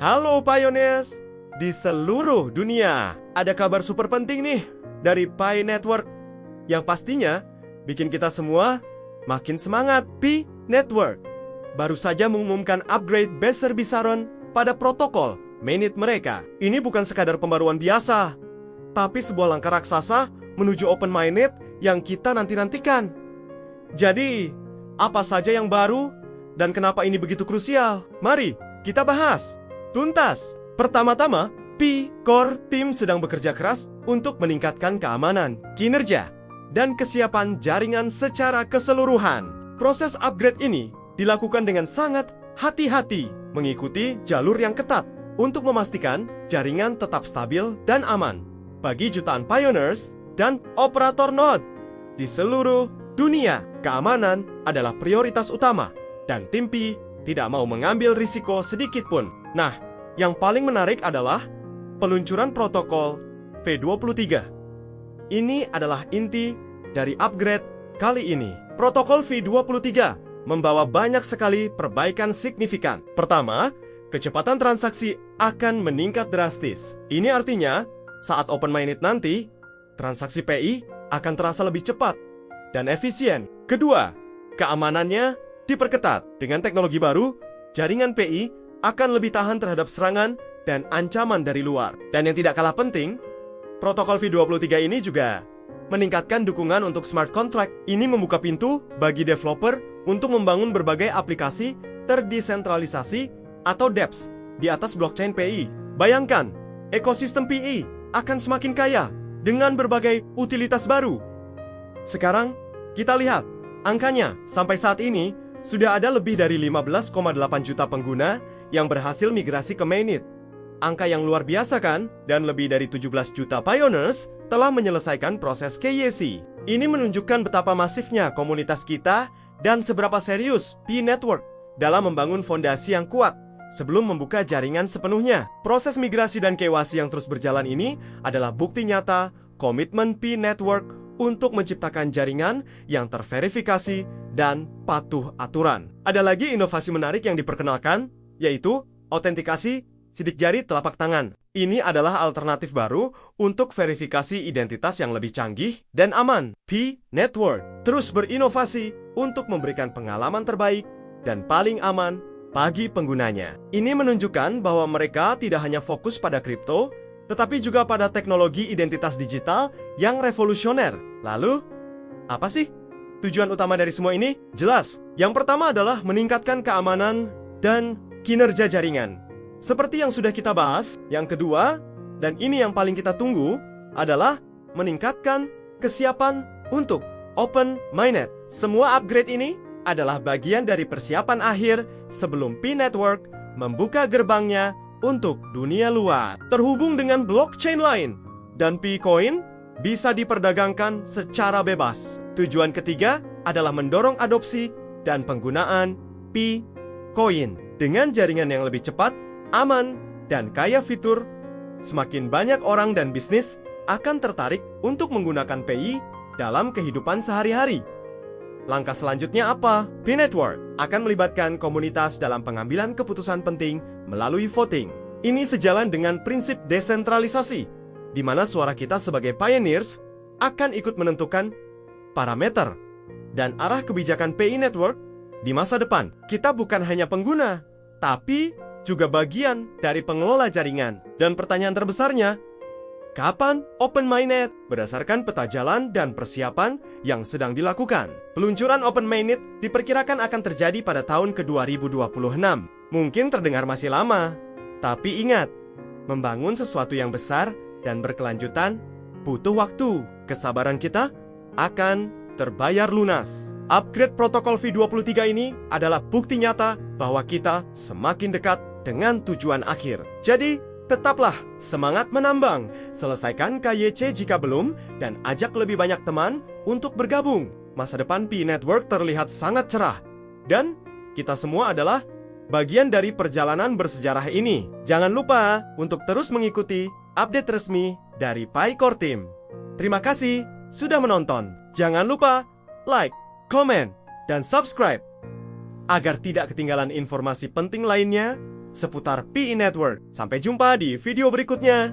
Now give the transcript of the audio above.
Halo Pioneers di seluruh dunia. Ada kabar super penting nih dari Pi Network yang pastinya bikin kita semua makin semangat. Pi Network baru saja mengumumkan upgrade besar-besaran pada protokol mainnet mereka. Ini bukan sekadar pembaruan biasa, tapi sebuah langkah raksasa menuju open mainnet yang kita nanti-nantikan. Jadi, apa saja yang baru dan kenapa ini begitu krusial? Mari kita bahas tuntas. Pertama-tama, Pi Core Team sedang bekerja keras untuk meningkatkan keamanan, kinerja, dan kesiapan jaringan secara keseluruhan. Proses upgrade ini dilakukan dengan sangat hati-hati, mengikuti jalur yang ketat untuk memastikan jaringan tetap stabil dan aman bagi jutaan pioneers dan operator node di seluruh dunia. Keamanan adalah prioritas utama dan tim Pi tidak mau mengambil risiko sedikit pun. Nah, yang paling menarik adalah peluncuran protokol V23. Ini adalah inti dari upgrade kali ini. Protokol V23 membawa banyak sekali perbaikan signifikan. Pertama, kecepatan transaksi akan meningkat drastis. Ini artinya, saat open mainnet nanti, transaksi PI akan terasa lebih cepat dan efisien. Kedua, keamanannya diperketat. Dengan teknologi baru, jaringan PI akan lebih tahan terhadap serangan dan ancaman dari luar. Dan yang tidak kalah penting, protokol V23 ini juga meningkatkan dukungan untuk smart contract. Ini membuka pintu bagi developer untuk membangun berbagai aplikasi terdesentralisasi atau dApps di atas blockchain PI. Bayangkan, ekosistem PI akan semakin kaya dengan berbagai utilitas baru. Sekarang, kita lihat angkanya. Sampai saat ini, sudah ada lebih dari 15,8 juta pengguna yang berhasil migrasi ke mainnet. Angka yang luar biasa kan? Dan lebih dari 17 juta pioneers telah menyelesaikan proses KYC. Ini menunjukkan betapa masifnya komunitas kita dan seberapa serius Pi Network dalam membangun fondasi yang kuat sebelum membuka jaringan sepenuhnya. Proses migrasi dan KYC yang terus berjalan ini adalah bukti nyata komitmen Pi Network untuk menciptakan jaringan yang terverifikasi dan patuh aturan. Ada lagi inovasi menarik yang diperkenalkan, yaitu autentikasi sidik jari telapak tangan. Ini adalah alternatif baru untuk verifikasi identitas yang lebih canggih dan aman. Pi Network terus berinovasi untuk memberikan pengalaman terbaik dan paling aman bagi penggunanya. Ini menunjukkan bahwa mereka tidak hanya fokus pada kripto, tetapi juga pada teknologi identitas digital yang revolusioner. Lalu, apa sih tujuan utama dari semua ini? Jelas, yang pertama adalah meningkatkan keamanan dan kinerja jaringan. Seperti yang sudah kita bahas, yang kedua, dan ini yang paling kita tunggu, adalah meningkatkan kesiapan untuk open mainnet. Semua upgrade ini adalah bagian dari persiapan akhir sebelum Pi Network membuka gerbangnya untuk dunia luar, terhubung dengan blockchain lain, dan Pi Coin bisa diperdagangkan secara bebas. Tujuan ketiga adalah mendorong adopsi dan penggunaan Pi Coin. Dengan jaringan yang lebih cepat, aman, dan kaya fitur, semakin banyak orang dan bisnis akan tertarik untuk menggunakan PI dalam kehidupan sehari-hari. Langkah selanjutnya apa? Pi Network akan melibatkan komunitas dalam pengambilan keputusan penting melalui voting. Ini sejalan dengan prinsip desentralisasi, di mana suara kita sebagai pioneers akan ikut menentukan parameter dan arah kebijakan PI Network di masa depan. Kita bukan hanya pengguna, tapi juga bagian dari pengelola jaringan. Dan pertanyaan terbesarnya, kapan open mainnet? Berdasarkan peta jalan dan persiapan yang sedang dilakukan, peluncuran open mainnet diperkirakan akan terjadi pada tahun ke-2026. Mungkin terdengar masih lama, tapi ingat, membangun sesuatu yang besar dan berkelanjutan butuh waktu. Kesabaran kita akan terbayar lunas. Upgrade protokol V23 ini adalah bukti nyata bahwa kita semakin dekat dengan tujuan akhir. Jadi, tetaplah semangat menambang, selesaikan KYC jika belum, dan ajak lebih banyak teman untuk bergabung. Masa depan Pi Network terlihat sangat cerah, dan kita semua adalah bagian dari perjalanan bersejarah ini. Jangan lupa untuk terus mengikuti update resmi dari Pi Core Team. Terima kasih sudah menonton. Jangan lupa like, komen, dan subscribe agar tidak ketinggalan informasi penting lainnya seputar PI Network. Sampai jumpa di video berikutnya.